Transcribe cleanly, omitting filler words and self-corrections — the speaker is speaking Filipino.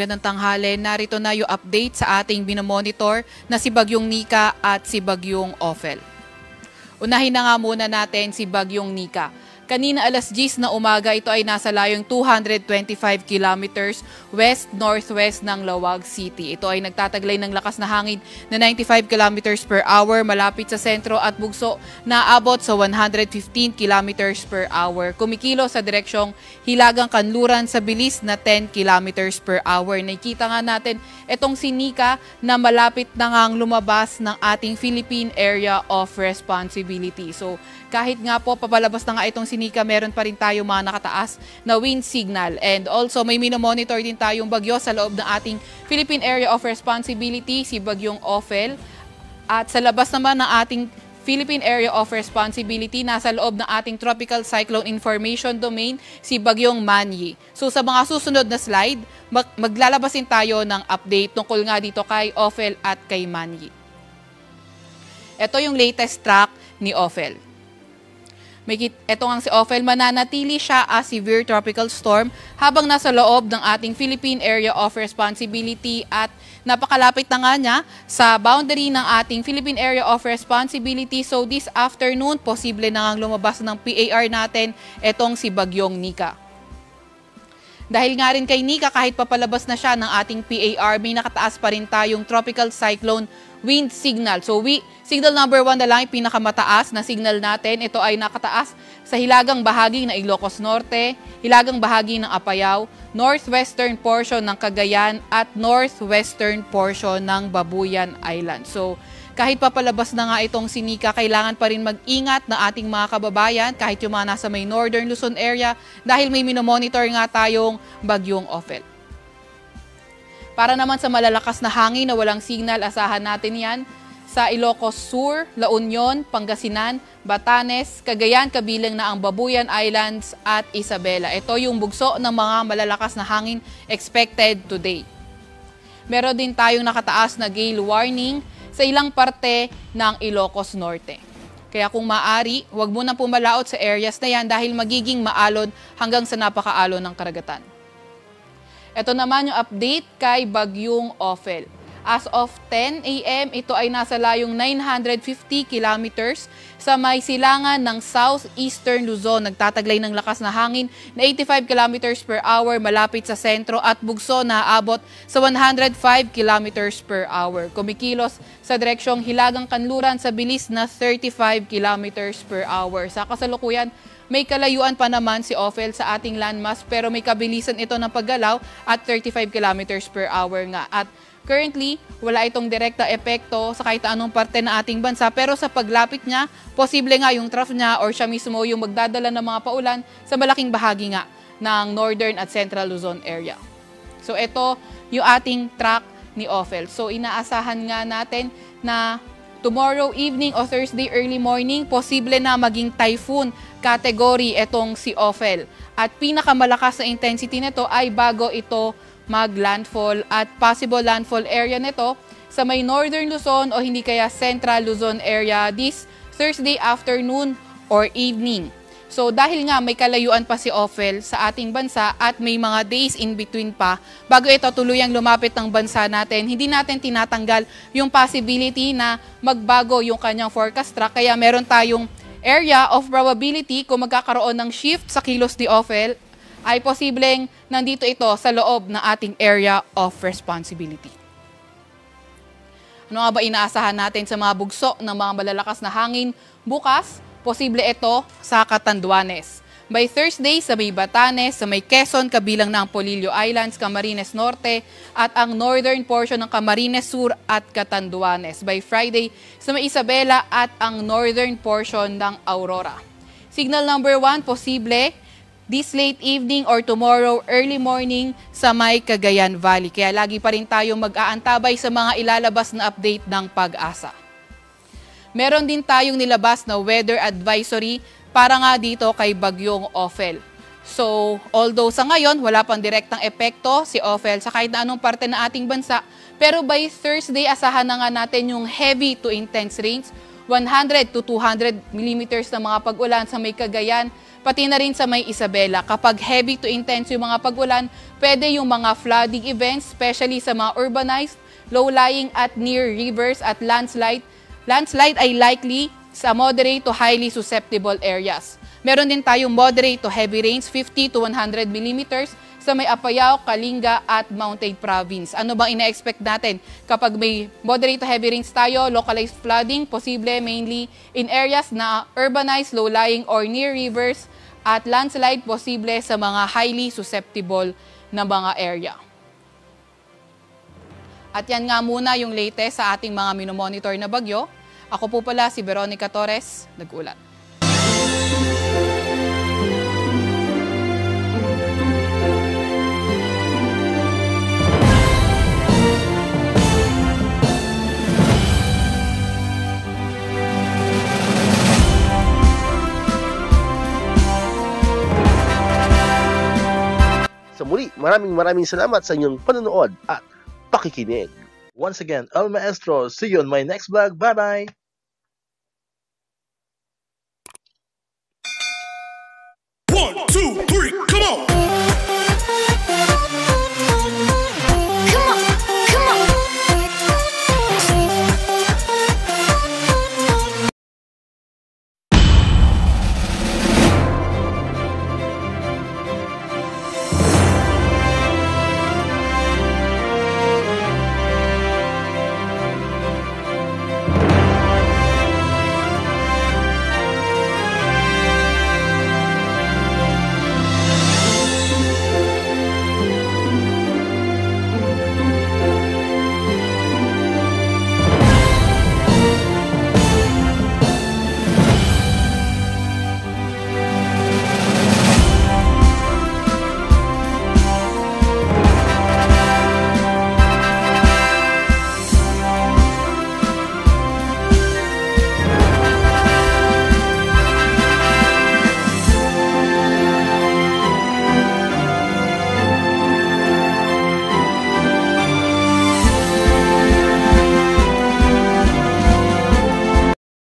magandang tanghali. Narito na yung update sa ating binomonitor na si Bagyong Nika at si Bagyong Ophel. Unahin na nga muna natin si Bagyong Nika. Kanina alas 10 na umaga, ito ay nasa layong 225 kilometers west-northwest ng Lawag City. Ito ay nagtataglay ng lakas na hangin na 95 kilometers per hour malapit sa sentro at bugso na abot sa 115 kilometers per hour. Kumikilo sa direksyong Hilagang Kanluran sa bilis na 10 kilometers per hour. Nakikita nga natin itong si Nika na malapit na ngang lumabas ng ating Philippine Area of Responsibility. So kahit nga po papalabas na nga itong si Nika, meron pa rin tayo mga nakataas na wind signal. And also may minomonitor din tayong bagyo sa loob ng ating Philippine Area of Responsibility, si Bagyong Ophel. At sa labas naman ng ating Philippine Area of Responsibility, nasa loob ng ating Tropical Cyclone Information Domain, si Bagyong Manyi. So sa mga susunod na slide, maglalabasin tayo ng update tungkol nga dito kay Ophel at kay Manyi. Ito yung latest track ni Ophel. Ito nga si Ophel, mananatili siya as severe tropical storm habang nasa loob ng ating Philippine Area of Responsibility at napakalapit na nga niya sa boundary ng ating Philippine Area of Responsibility. So this afternoon, posible na ngang lumabas ng PAR natin itong si Bagyong Nika. Dahil nga rin kay Nika, kahit papalabas na siya ng ating PAR, may nakataas pa rin tayong tropical cyclone wind signal. So signal number 1 na lang yung pinakamataas na signal natin. Ito ay nakataas sa hilagang bahagi ng Ilocos Norte, hilagang bahagi ng Apayao, northwestern portion ng Cagayan at northwestern portion ng Babuyan Island. So kahit papalabas na nga itong si Nika, kailangan pa rin mag-ingat na ating mga kababayan kahit yung mga nasa may northern Luzon area dahil may minomonitor nga tayong Bagyong Ophel. Para naman sa malalakas na hangin na walang signal, asahan natin yan sa Ilocos Sur, La Union, Pangasinan, Batanes, Cagayan, kabilang na ang Babuyan Islands at Isabela. Ito yung bugso ng mga malalakas na hangin expected today. Meron din tayong nakataas na gale warning sa ilang parte ng Ilocos Norte. Kaya kung maaari, huwag mo na pumalaot sa areas na yan dahil magiging maalon hanggang sa napakaalon ng karagatan. Ito naman yung update kay Bagyong Ophel. As of 10 a.m., ito ay nasa layong 950 kilometers sa may silangan ng southeastern Luzon. Nagtataglay ng lakas na hangin na 85 kilometers per hour malapit sa sentro at bugso na aabot sa 105 kilometers per hour. Kumikilos sa direksyong Hilagang Kanluran sa bilis na 35 kilometers per hour. Sa kasalukuyan, may kalayuan pa naman si Ophel sa ating landmass pero may kabilisan ito ng paggalaw at 35 kilometers per hour nga. At currently, wala itong direkta epekto sa kahit anong parte ng ating bansa pero sa paglapit niya, posible nga yung trough niya or siya mismo yung magdadala ng mga paulan sa malaking bahagi nga ng northern at central Luzon area. So ito yung ating track ni Ophel. So inaasahan nga natin na tomorrow evening o Thursday early morning, posible na maging typhoon category itong si Ophel. At pinakamalakas na intensity nito ay bago ito mag-landfall at possible landfall area nito sa may northern Luzon o hindi kaya central Luzon area this Thursday afternoon or evening. So dahil nga may kalayuan pa si Ophel sa ating bansa at may mga days in between pa bago ito tuluyang lumapit ng bansa natin, hindi natin tinatanggal yung possibility na magbago yung kanyang forecast track. Kaya meron tayong area of probability kung magkakaroon ng shift sa kilos ni Ophel ay posibleng nandito ito sa loob ng ating area of responsibility. Ano nga ba inaasahan natin sa mga bugso ng mga malalakas na hangin bukas? Posible ito sa Catanduanes. By Thursday, sa may Batanes, sa may Quezon, kabilang na ang Polillo Islands, Camarines Norte, at ang northern portion ng Camarines Sur at Catanduanes. By Friday, sa may Isabela at ang northern portion ng Aurora. Signal number 1, posible this late evening or tomorrow early morning sa may Cagayan Valley. Kaya lagi pa rin tayong mag-aantabay sa mga ilalabas na update ng Pag-asa. Meron din tayong nilabas na weather advisory para nga dito kay Bagyong Ophel. So, although sa ngayon, wala pang direktang epekto si Ophel sa kahit na anong parte ng ating bansa, pero by Thursday, asahan na nga natin yung heavy to intense rains 100 to 200 millimeters na mga pag-ulan sa may Cagayan, pati na rin sa may Isabela. Kapag heavy to intense yung mga pag-ulan, pwede yung mga flooding events, especially sa mga urbanized, low-lying at near rivers at landslide. Landslide ay likely sa moderate to highly susceptible areas. Meron din tayong moderate to heavy rains, 50 to 100 millimeters sa may Apayao, Kalinga at Mountain Province. Ano bang ina-expect natin? Kapag may moderate to heavy rains tayo, localized flooding, posible mainly in areas na urbanized, low-lying or near rivers, at landslide posible sa mga highly susceptible na mga area. At yan nga muna yung latest sa ating mga minomonitor na bagyo. Ako po pala si Veronica Torres, nag-ulat. Sa muli, maraming salamat sa inyong panonood at pakikinig. Once again, El Maestro. See you on my next vlog. Bye-bye! 1, 2, 3, come on!